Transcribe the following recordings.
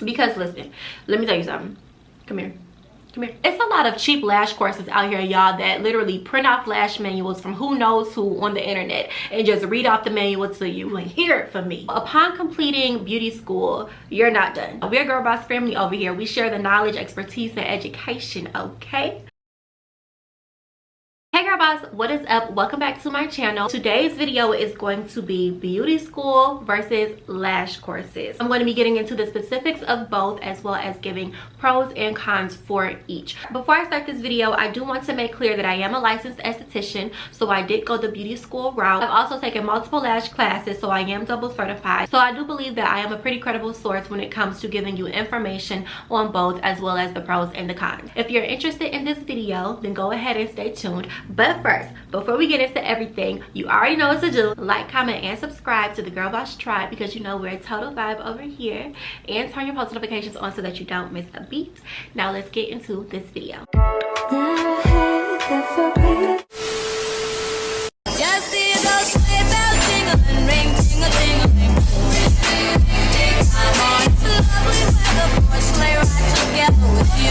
Because listen, let me tell you something. Come here. Come here. It's a lot of cheap lash courses out here, y'all, that literally print off lash manuals from who knows who on the internet and just read off the manual to you and hear it from me. Upon completing beauty school, you're not done. We're Girl Boss family over here. We share the knowledge, expertise, and education, okay? Hey girl boss, what is up? Welcome back to my channel. Today's video is going to be beauty school versus lash courses. I'm going to be getting into the specifics of both as well as giving pros and cons for each. Before I start this video, I do want to make clear that I am a licensed esthetician, so I did go the beauty school route. I've also taken multiple lash classes, so I am double certified. So I do believe that I am a pretty credible source when it comes to giving you information on both as well as the pros and the cons. If you're interested in this video, then go ahead and stay tuned. But first, before we get into everything, you already know what to do. Like, comment, and subscribe to the Girl Boss Tribe because you know we're a total vibe over here. And turn your post notifications on so that you don't miss a beat. Now let's get into this video. Just see those sleigh bells jingling, ring, tingle, tingling. I'm on to lovely weather for a sleigh ride together with you.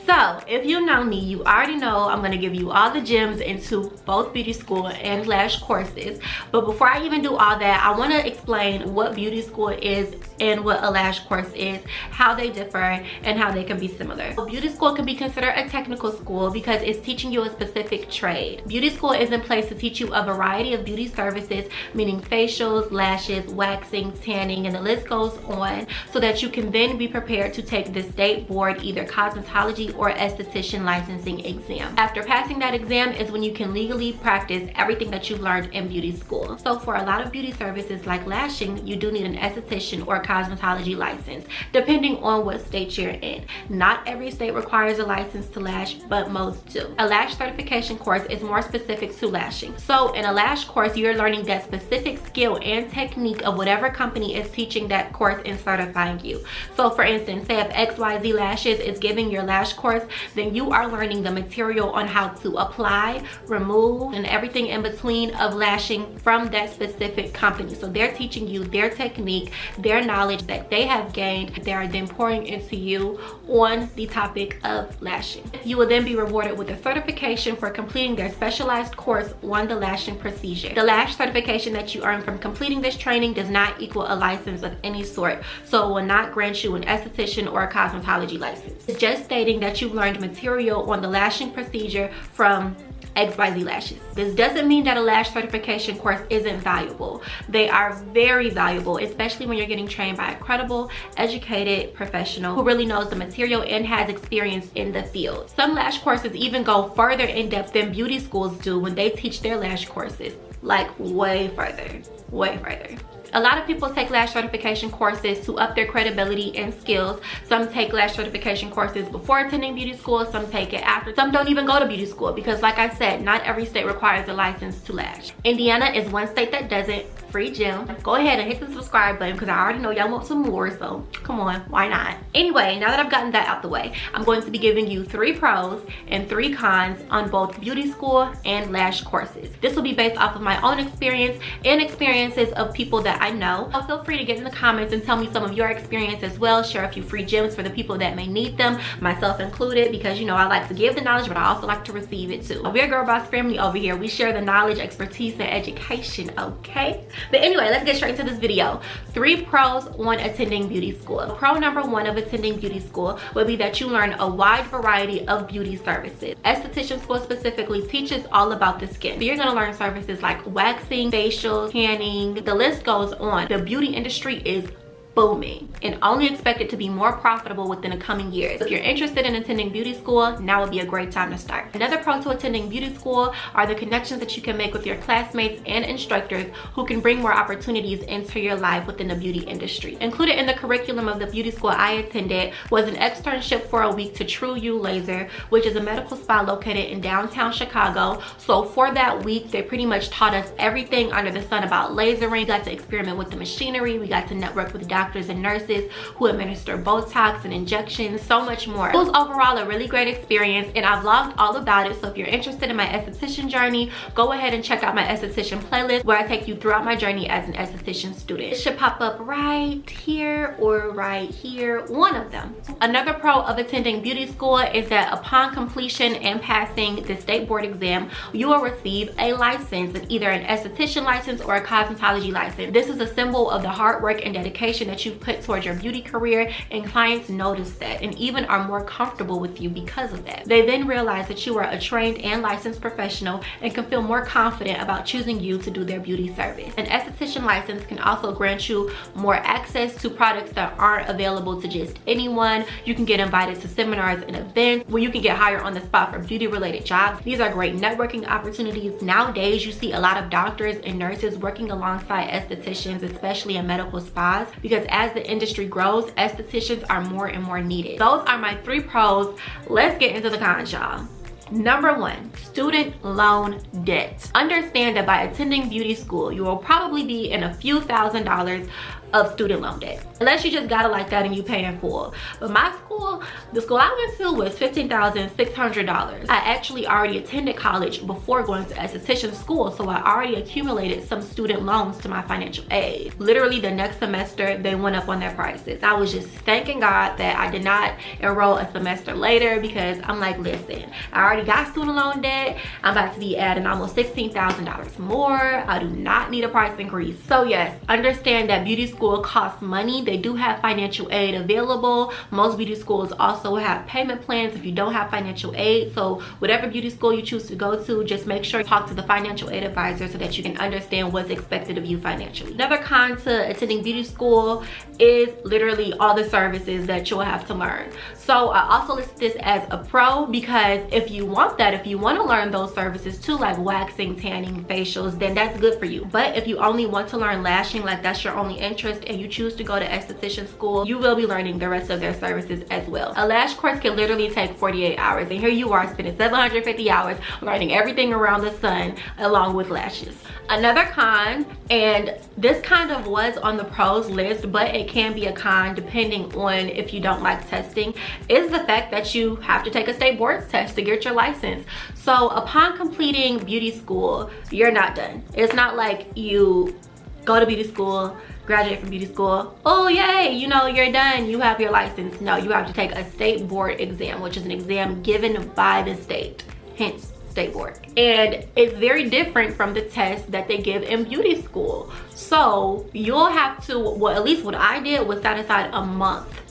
So if you know me, you already know I'm going to give you all the gems into both beauty school and lash courses. But before I even do all that, I want to explain what beauty school is and what a lash course is, how they differ, and how they can be similar. Beauty school can be considered a technical school because it's teaching you a specific trade. Beauty school is in place to teach you a variety of beauty services, meaning facials, lashes, waxing, tanning, and the list goes on, so that you can then be prepared to take the state board either cosmetology or esthetician licensing exam. After passing that exam is when you can legally practice everything that you've learned in beauty school. So for a lot of beauty services like lashing, you do need an esthetician or cosmetology license, depending on what state you're in. Not every state requires a license to lash, but most do. A lash certification course is more specific to lashing. So in a lash course, you're learning that specific skill and technique of whatever company is teaching that course and certifying you. So for instance, say if XYZ Lashes is giving your lash course, then you are learning the material on how to apply, remove, and everything in between of lashing from that specific company. So they're teaching you their technique, their knowledge that they have gained. They are then pouring into you on the topic of lashing. You will then be rewarded with a certification for completing their specialized course on the lashing procedure. The lash certification that you earn from completing this training does not equal a license of any sort, so it will not grant you an esthetician or a cosmetology license. It's just stating that you've learned material on the lashing procedure from XYZ Lashes. This doesn't mean that a lash certification course isn't valuable. They are very valuable, especially when you're getting trained by a credible, educated professional who really knows the material and has experience in the field. Some lash courses even go further in depth than beauty schools do when they teach their lash courses. Like way further, way further. A lot of people take lash certification courses to up their credibility and skills. Some take lash certification courses before attending beauty school, some take it after. Some don't even go to beauty school because, like I said, not every state requires a license to lash. Indiana is one state that doesn't. Free gem. Go ahead and hit the subscribe button because I already know y'all want some more, so come on, why not? Anyway, now that I've gotten that out the way, I'm going to be giving you 3 pros and 3 cons on both beauty school and lash courses. This will be based off of my own experience and experiences of people that I know. So feel free to get in the comments and tell me some of your experience as well. Share a few free gems for the people that may need them, myself included, because you know I like to give the knowledge, but I also like to receive it too. We're Girl Boss family over here. We share the knowledge, expertise, and education, okay? But anyway, let's get straight into this video. 3 pros on attending beauty school. Pro number 1 of attending beauty school would be that you learn a wide variety of beauty services. Esthetician school specifically teaches all about the skin. So you're gonna learn services like waxing, facials, tanning, the list goes on. The beauty industry is booming and only expected to be more profitable within the coming years. If you're interested in attending beauty school, now would be a great time to start. Another pro to attending beauty school are the connections that you can make with your classmates and instructors who can bring more opportunities into your life within the beauty industry. Included in the curriculum of the beauty school I attended was an externship for a week to True You Laser, which is a medical spa located in downtown Chicago. So for that week, they pretty much taught us everything under the sun about lasering. We got to experiment with the machinery. We got to network with doctors doctors and nurses who administer Botox and injections, so much more. It was overall a really great experience, and I vlogged all about it. So if you're interested in my esthetician journey, go ahead and check out my esthetician playlist where I take you throughout my journey as an esthetician student. It should pop up right here or right here, one of them. Another pro of attending beauty school is that upon completion and passing the state board exam, you will receive a license, either an esthetician license or a cosmetology license. This is a symbol of the hard work and dedication that you've put towards your beauty career, and clients notice that and even are more comfortable with you because of that. They then realize that you are a trained and licensed professional and can feel more confident about choosing you to do their beauty service. An esthetician license can also grant you more access to products that aren't available to just anyone. You can get invited to seminars and events where you can get hired on the spot for beauty related jobs. These are great networking opportunities. Nowadays, you see a lot of doctors and nurses working alongside estheticians, especially in medical spas, because as the industry grows, estheticians are more and more needed. Those are my 3 pros. Let's get into the cons, y'all. Number 1, student loan debt. Understand that by attending beauty school, you will probably be in a few $1,000s of student loan debt, unless you just got it like that and you pay in full. But my school, the school I went to, was $15,600. I actually already attended college before going to esthetician school, so I already accumulated some student loans to my financial aid. Literally the next semester, they went up on their prices. I was just thanking God that I did not enroll a semester later, because I'm like, listen, I already got student loan debt. I'm about to be adding almost $16,000 more. I do not need a price increase. So yes, understand that beauty school costs money. They do have financial aid available. Most beauty schools also have payment plans if you don't have financial aid. So whatever beauty school you choose to go to, just make sure you talk to the financial aid advisor so that you can understand what's expected of you financially. Another con to attending beauty school is literally all the services that you'll have to learn. So I also list this as a pro, because if you want that, if you want to learn those services too, like waxing, tanning, facials, then that's good for you. But if you only want to learn lashing, like that's your only interest, and you choose to go to esthetician school, you will be learning the rest of their services as well. A lash course can literally take 48 hours, and here you are spending 750 hours learning everything around the sun along with lashes. Another con, and this kind of was on the pros list, but it can be a con depending on if you don't like testing, is the fact that you have to take a state boards test to get your license. So upon completing beauty school, you're not done. It's not like you go to beauty school, graduate from beauty school, oh yay, you know, you're done, you have your license. No, you have to take a state board exam, which is an exam given by the state, hence state board. And it's very different from the test that they give in beauty school. So you'll have to, well, at least what I did was set aside a month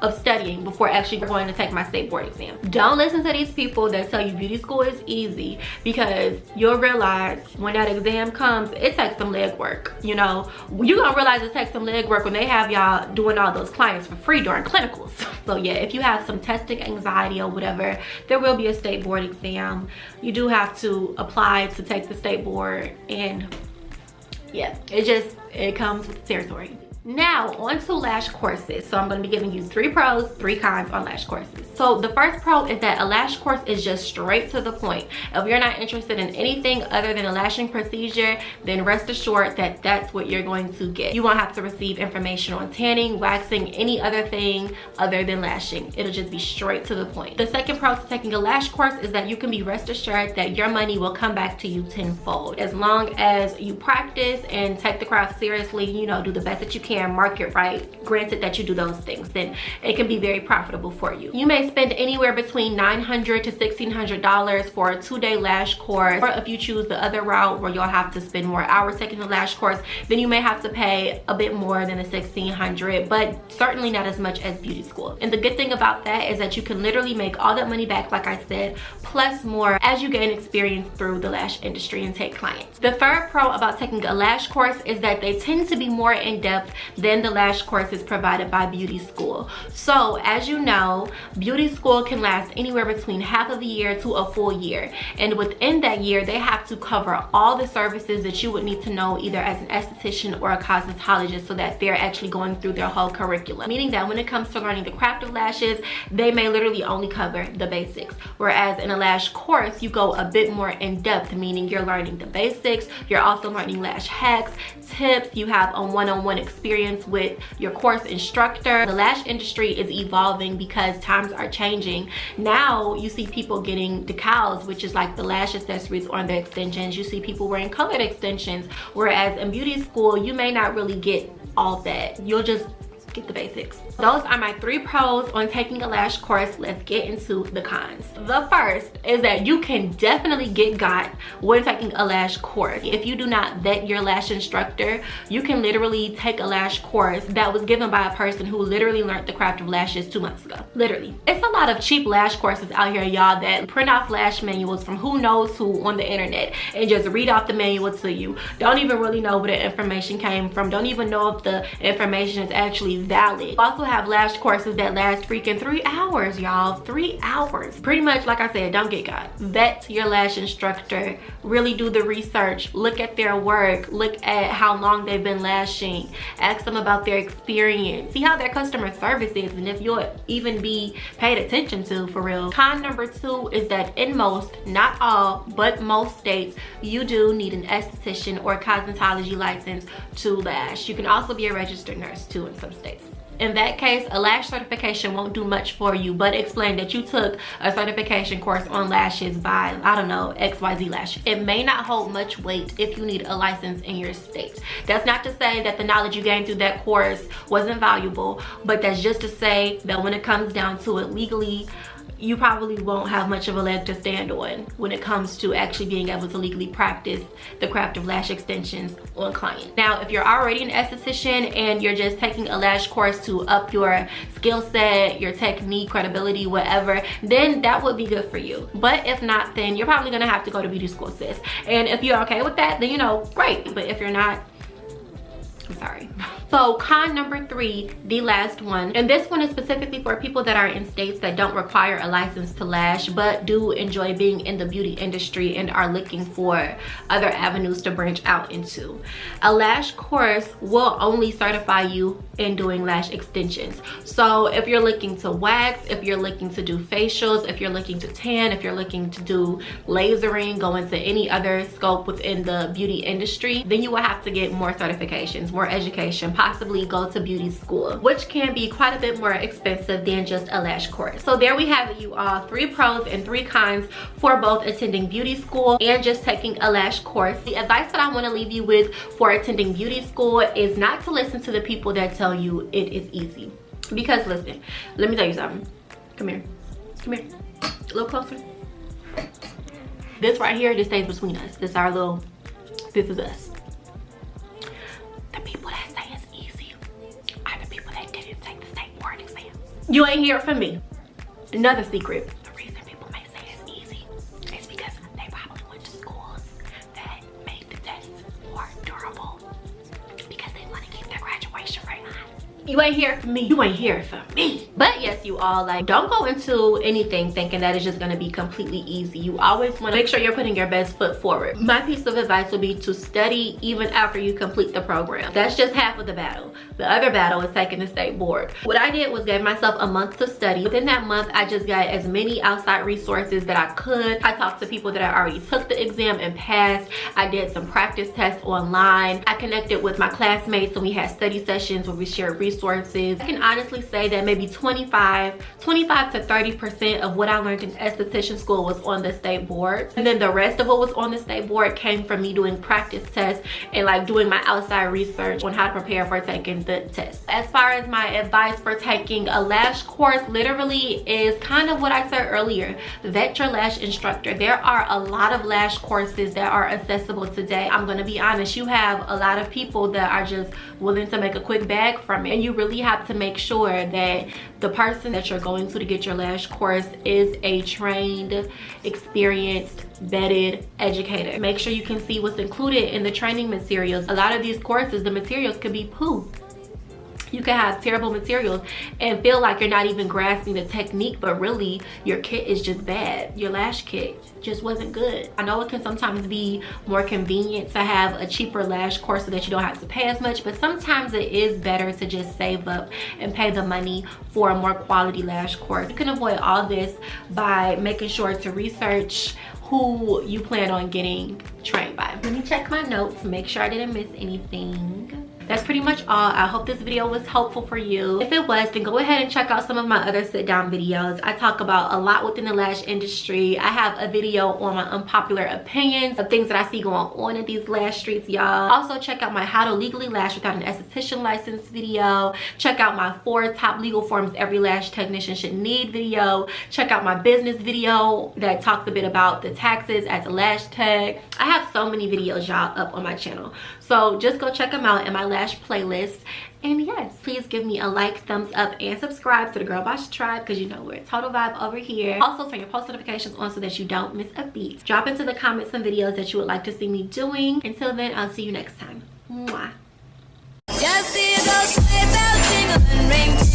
of studying before actually going to take my state board exam. Don't listen to these people that tell you beauty school is easy, because you'll realize when that exam comes, it takes some leg work. You know, you're gonna realize it takes some leg work when they have y'all doing all those clients for free during clinicals. So yeah, if you have some testing anxiety or whatever, there will be a state board exam. You do have to apply to take the state board, and yeah, it comes with the territory. Now on to lash courses. So I'm going to be giving you 3 pros, 3 cons on lash courses. So the first pro is that a lash course is just straight to the point. If you're not interested in anything other than a lashing procedure, then rest assured that that's what you're going to get. You won't have to receive information on tanning, waxing, any other thing other than lashing. It'll just be straight to the point. The second pro to taking a lash course is that you can be rest assured that your money will come back to you tenfold. As long as you practice and take the craft seriously, you know, do the best that you can, market right, granted that you do those things, then it can be very profitable for you. You may spend anywhere between $900 to $1,600 for a 2-day lash course, or if you choose the other route where you'll have to spend more hours taking the lash course, then you may have to pay a bit more than the $1,600, but certainly not as much as beauty school. And the good thing about that is that you can literally make all that money back, like I said, plus more as you gain experience through the lash industry and take clients. The third pro about taking a lash course is that they tend to be more in depth than the lash courses provided by beauty school. So as you know, beauty school can last anywhere between half of a year to a full year, and within that year they have to cover all the services that you would need to know either as an esthetician or a cosmetologist, so that they're actually going through their whole curriculum, meaning that when it comes to learning the craft of lashes, they may literally only cover the basics, whereas in a lash course you go a bit more in depth, meaning you're learning the basics, you're also learning lash hacks, tips, you have a one-on-one experience experience with your course instructor. The lash industry is evolving because times are changing. Now you see people getting decals, which is like the lash accessories on the extensions. You see people wearing colored extensions, whereas in beauty school you may not really get all that. You'll just get the basics. Those are my 3 pros on taking a lash course. Let's get into the cons. The first is that you can definitely get got when taking a lash course. If you do not vet your lash instructor, you can literally take a lash course that was given by a person who literally learned the craft of lashes 2 months ago. Literally. It's a lot of cheap lash courses out here, y'all, that print off lash manuals from who knows who on the internet and just read off the manual to you. Don't even really know where the information came from. Don't even know if the information is actually valid. We also have lash courses that last freaking 3 hours, y'all. 3 hours. Pretty much, like I said, don't get got. Vet your lash instructor. Really do the research. Look at their work. Look at how long they've been lashing. Ask them about their experience. See how their customer service is and if you'll even be paid attention to, for real. Con number 2 is that in most, not all, but most states, you do need an esthetician or cosmetology license to lash. You can also be a registered nurse too in some states. In that case, a lash certification won't do much for you, but explain that you took a certification course on lashes by, I don't know, XYZ Lashes. It may not hold much weight if you need a license in your state. That's not to say that the knowledge you gained through that course wasn't valuable, but that's just to say that when it comes down to it legally, you probably won't have much of a leg to stand on when it comes to actually being able to legally practice the craft of lash extensions on clients. Now, if you're already an esthetician and you're just taking a lash course to up your skill set, your technique, credibility, whatever, then that would be good for you. But if not, then you're probably gonna have to go to beauty school, sis. And if you're okay with that, then you know, great. But if you're not, I'm sorry. So con number 3, the last one, and this one is specifically for people that are in states that don't require a license to lash but do enjoy being in the beauty industry and are looking for other avenues to branch out into. A lash course will only certify you in doing lash extensions. So if you're looking to wax, if you're looking to do facials, if you're looking to tan, if you're looking to do lasering, go into any other scope within the beauty industry, then you will have to get more certifications, more education, possibly go to beauty school, which can be quite a bit more expensive than just a lash course. So there we have it, you all. 3 pros and 3 cons for both attending beauty school and just taking a lash course. The advice that I want to leave you with for attending beauty school is not to listen to the people that tell you it is easy. Because listen, let me tell you something. Come here. Come here. A little closer. This right here, this stays between us. This our little, this is us. The people that say it's easy are the people that didn't take the state board exam. You ain't hear from me. Another secret. The reason people may say it's easy is because they probably went to schools that made the tests more durable because they want to keep their graduation rate high. You ain't hear from me. You ain't hear from me. But yes, you all, like, don't go into anything thinking that it's just gonna be completely easy. You always want to make sure you're putting your best foot forward. My piece of advice would be to study even after you complete the program. That's just half of the battle. The other battle is taking the state board. What I did was give myself a month to study. Within that month, I just got as many outside resources that I could. I talked to people that I already took the exam and passed. I did some practice tests online. I connected with my classmates and we had study sessions where we shared resources. I can honestly say that maybe 25 to 30% of what I learned in esthetician school was on the state board. And then the rest of what was on the state board came from me doing practice tests and like doing my outside research on how to prepare for taking the test. As far as my advice for taking a lash course, literally is kind of what I said earlier. Vet your lash instructor. There are a lot of lash courses that are accessible today. I'm gonna be honest, you have a lot of people that are just willing to make a quick bag from it. And you really have to make sure that the person that you're going to get your lash course is a trained, experienced, vetted educator. Make sure you can see what's included in the training materials. A lot of these courses, the materials could be poo. You can have terrible materials and feel like you're not even grasping the technique, but really your kit is just bad. Your lash kit just wasn't good. I know it can sometimes be more convenient to have a cheaper lash course so that you don't have to pay as much, but sometimes it is better to just save up and pay the money for a more quality lash course. You can avoid all this by making sure to research who you plan on getting trained by. Let me check my notes, make sure I didn't miss anything. that's pretty much all. I hope this video was helpful for you. If it was, then go ahead and check out some of my other sit down videos. I talk about a lot within the lash industry. I have a video on my unpopular opinions of things that I see going on in these lash streets, y'all. Also check out my how to legally lash without an esthetician license video. Check out my 4 top legal forms every lash technician should need video. Check out my business video that talks a bit about the taxes as a lash tech. I have so many videos, y'all, up on my channel, so just go check them out in my lash playlist. And yes, please give me a like, thumbs up, and subscribe to the Girl Boss Tribe, because you know we're a total vibe over here. Also turn your post notifications on so that you don't miss a beat. Drop into the comments some videos that you would like to see me doing. Until then, I'll see you next time. Mwah. Just see those sleigh bells jingle and ring.